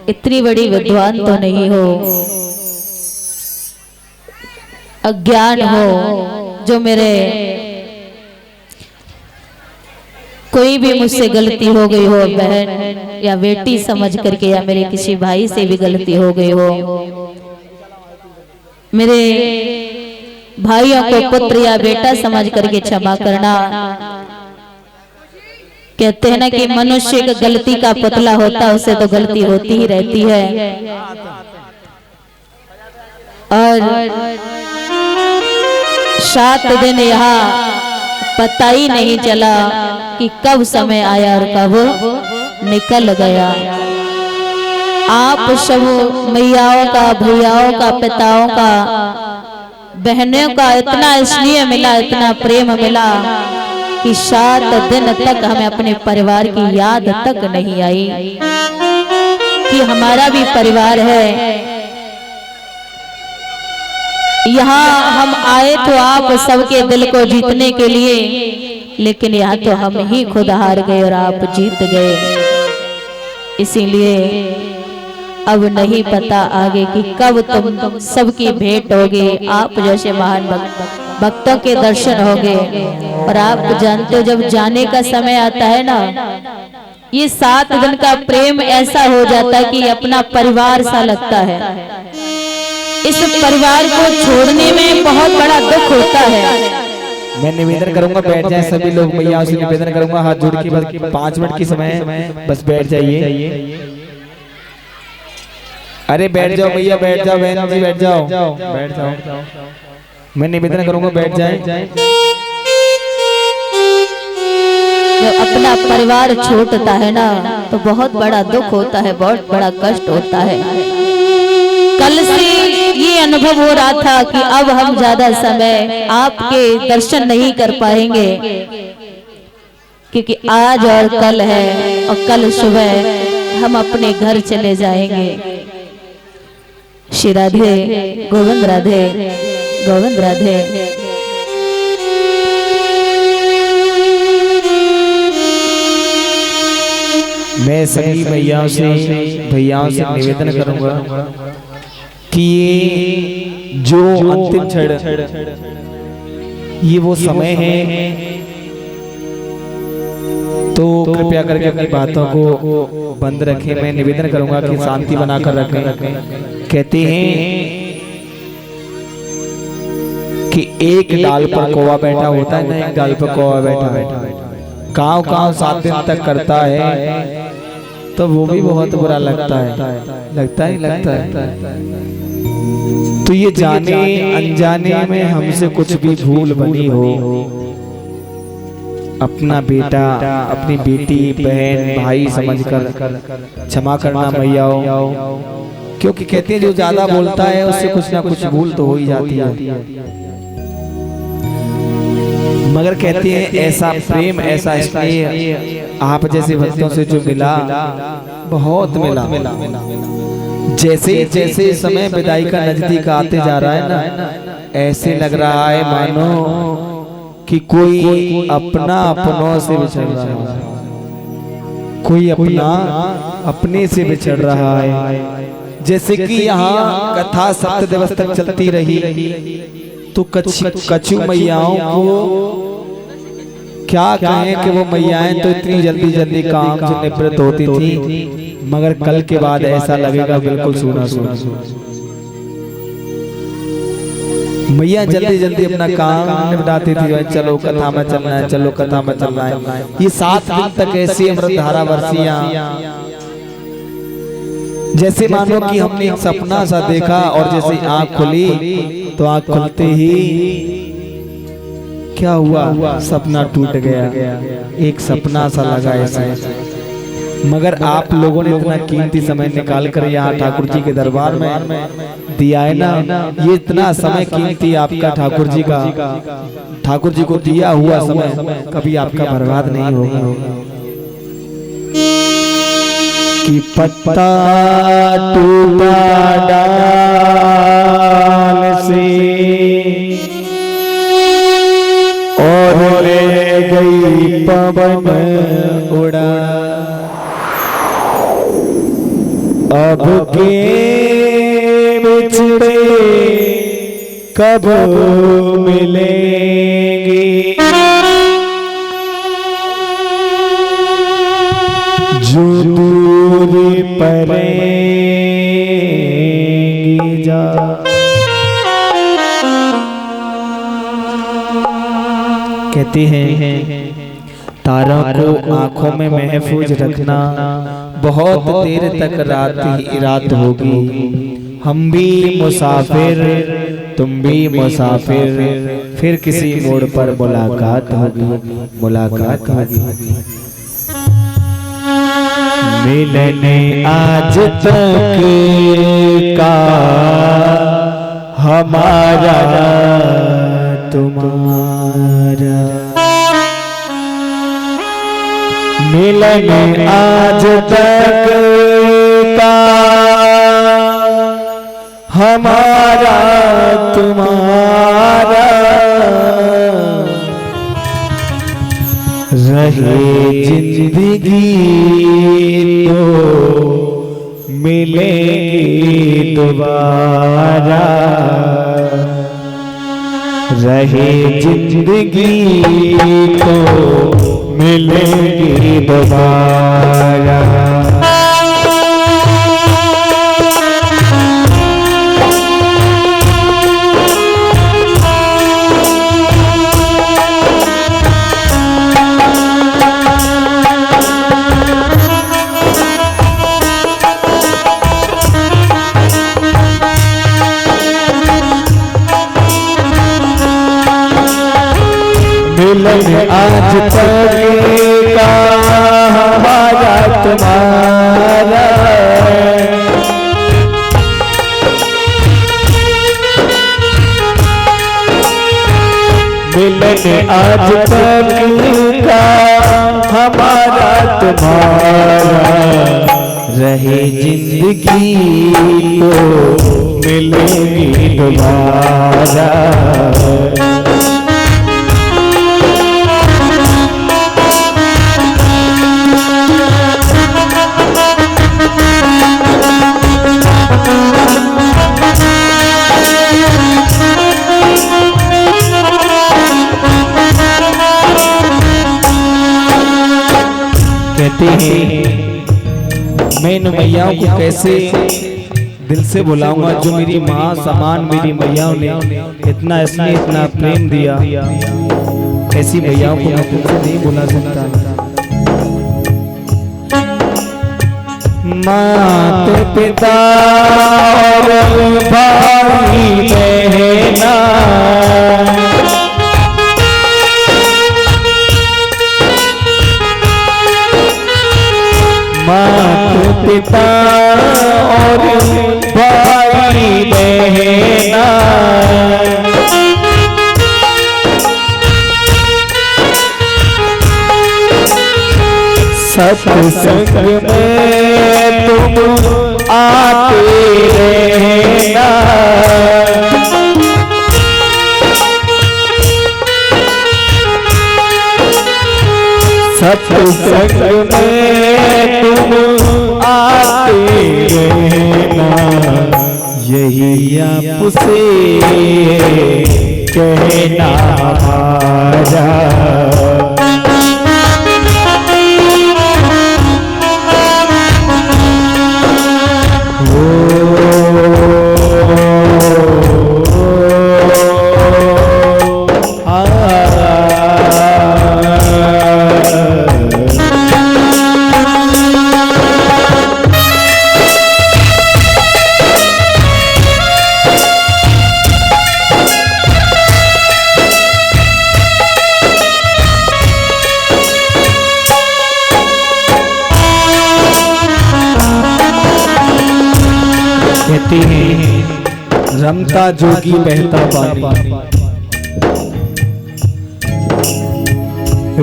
इतनी बड़ी विद्वान तो नहीं हो, अज्ञान हो जो मेरे कोई भी मुझसे गलती हो गई हो, बहन या बेटी समझ करके, या मेरे किसी भाई से भी गलती हो गई हो, मेरे भाइयों को पुत्र या बेटा समझ करके क्षमा करना। कहते हैं ना कि मनुष्य का गलती का पुतला होता, उसे तो गलती होती ही रहती है। और 7 दिन यहाँ पता ही नहीं चला कि कब समय आया और कब निकल गया। आप सब मैयाओं का, भैयाओं का, पिताओं का, बहनों का इतना स्नेह मिला, इतना प्रेम मिला कि 7 दिन तक हमें अपने परिवार की याद तक नहीं आई कि हमारा भी परिवार है। यहाँ हम आए तो आप सबके दिल को जीतने के लिए, लेकिन यहाँ तो हम ही खुद हार गए और आप जीत गए। इसीलिए अब नहीं पता आगे कि कब तुम सबकी भेंट होगी, आप जैसे महान भक्तों के दर्शन होंगे। और आप जानते हो जब जाने का समय आता है ना, ये 7 दिन का प्रेम ऐसा हो जाता है कि अपना परिवार सा लगता है। इस परिवार को छोड़ने में बहुत बड़ा दुख होता है। मैं निवेदन करूंगा बैठ जाए सभी लोग, भैया से निवेदन करूंगा हाथ जोड़ के, बस 5 मिनट की समय है, बस बैठ जाइए। अरे बैठ जाओ भैया, बैठ जाओ, बहन जी बैठ जाओ, बैठ जाओ। मैं निवेदन करूंगा बैठ जाए। जब अपना परिवार छूटता है ना तो बहुत बड़ा दुख होता है, बहुत बड़ा कष्ट होता है। कल से ये अनुभव हो रहा था कि अब हम ज्यादा समय आपके दर्शन नहीं कर पाएंगे, क्योंकि आज और कल है, और कल सुबह हम अपने घर चले जाएंगे। श्री राधे गोविंद, राधे गोविंद, राधे। मैं सभी भैयाओं से निवेदन करूंगा कि ये जो अंतिम क्षण, ये वो समय है, तो कृपया करके अपनी बातों को बंद रखें। मैं निवेदन करूंगा कि शांति बनाकर रखें। कहते हैं कि एक डाल पर कौवा बैठा होता है ना, एक डाल पर कौवा बैठा काव 7 दिन तक करता है, तो वो भी बहुत बुरा लगता है, लगता है। तो ये जाने अनजाने में हमसे कुछ भी भूल बनी हो, अपना बेटा, अपनी बेटी, बहन, भाई समझकर क्षमा करना मैयाओ, क्योंकि कहते हैं जो ज्यादा बोलता है उससे कुछ ना कुछ भूल तो हो ही जाती है। मगर कहते हैं ऐसा प्रेम, ऐसा स्नेह आप जैसे भक्तों से जो मिला, बहुत मिला। जैसे जैसे समय विदाई का नजदीक आते जा रहा है ना, ऐसे लग रहा है मानो कि कोई अपना अपनों से बिछड़ रहा है, कोई अपना अपने से बिछड़ रहा है। जैसे कि यहाँ कथा 7 दिवस तक चलती रही, तो कछु मैयाओं को क्या कहें कि वो मैयाएं तो इतनी जल्दी जल्दी काम से निवृत्त होती थी, मगर कल के बाद ऐसा लगेगा बिल्कुल सूना सूना। मैया जल्दी जल्दी अपना काम निपटाती थी, चलो कथा में चलना है, चलो कथा में चलना है। ये 7 दिन तक ऐसी अमृत धारा बरसियां, जैसे मानो कि हमने एक सपना सा देखा, और जैसे आँख खुली तो आँख खुलते ही क्या हुआ, सपना टूट गया। एक सपना सा लगा ऐसे। मगर आप लोगों ने इतना कीमती समय निकाल कर यहाँ ठाकुर जी के दरबार में दिया है ना, ये इतना समय कीमती आपका ठाकुर जी को दिया हुआ समय कभी आपका बर्बाद नहीं होगा। कि पत्ता टूटा डाल से और ले गई पवन उड़ा, अब के बिछड़े कब मिलेंगे, जो दूरी पड़ेंगी जा। कहती हैं तारों को आंखों में महफूज रखना, बहुत देर तक रात होगी। हम भी मुसाफिर तुम भी मुसाफिर, फिर किसी मोड़ पर मुलाकात होगी, मुलाकात होगी। मिलने आज तक का हमारा तुम्हारा, मिलने आज तक का हमारा तुम्हारा, रहे जिंदगी तो मिलेगी दोबारा, रहे जिंदगी तो मिलेगी दोबारा। मिलने आज तक का हमारा तुम्हारा, मिलने आज तक का हमारा तुम्हारा, रहे जिंदगी तो मिलेगी दोबारा। कहते हैं मैं इन मैयाओं को कैसे दिल से बुलाऊंगा, जो मेरी माँ समान मेरी मैयाओं ने इतना स्नेह इतना प्रेम दिया, ऐसी मैयाओं को मैं दिल से नहीं बुला सकता। माता पिता और भाई बहना, माता पिता और भाई बहना, सत्संग में तुम आते रहना, सत्संग में तुम आते रहना, यही आपसे कहना हमारा। कहते हैं रमता जोगी बहता पानी,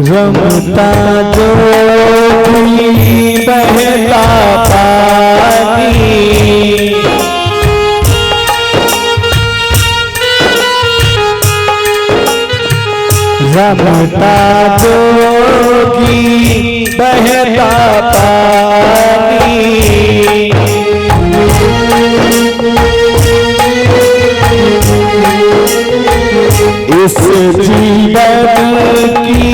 रमता जोगी बहता पानी, रमता जोगी बहता पानी, जीवन की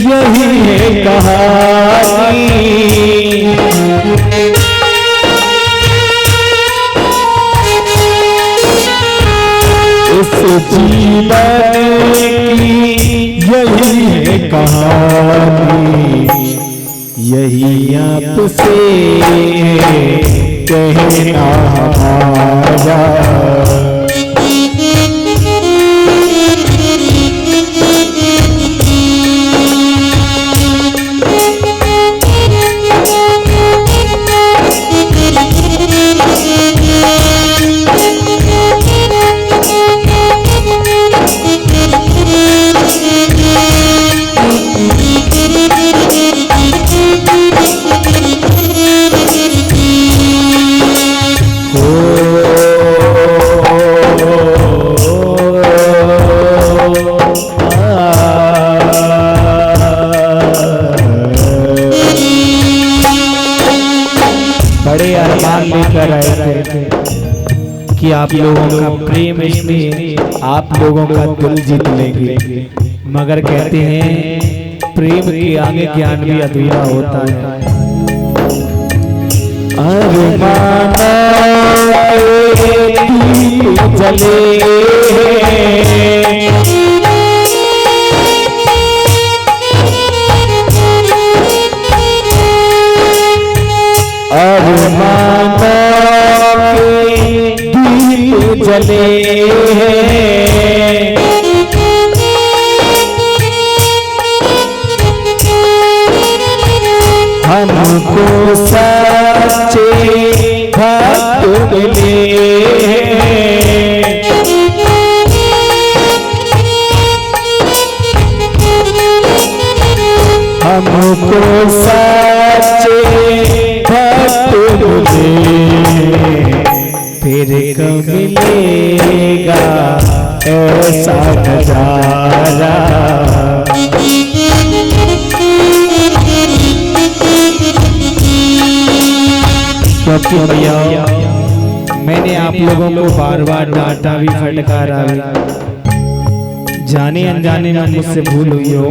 यही है कहानी, इस जीवन की यही है कहानी, यही आपसे कहना हमारा। बड़े अरमान लेकर आए थे कि आप लोगों का प्रेम इसमें आप लोगों का दिल जीत लेंगे, मगर कहते हैं प्रेम के आगे ज्ञान भी अधूरा होता है। अरमाना जले अरमाना के दीप जले हमको सच्चे भक्त मिले, हमको सच्चे भक्त मिले, फिर कब मिलेगा ऐसा नजारा। क्योंकि भैया मैंने आप लोगों को बार बार डांटा भी, फटकारा भी, जाने अनजाने में मुझसे भूल हुई हो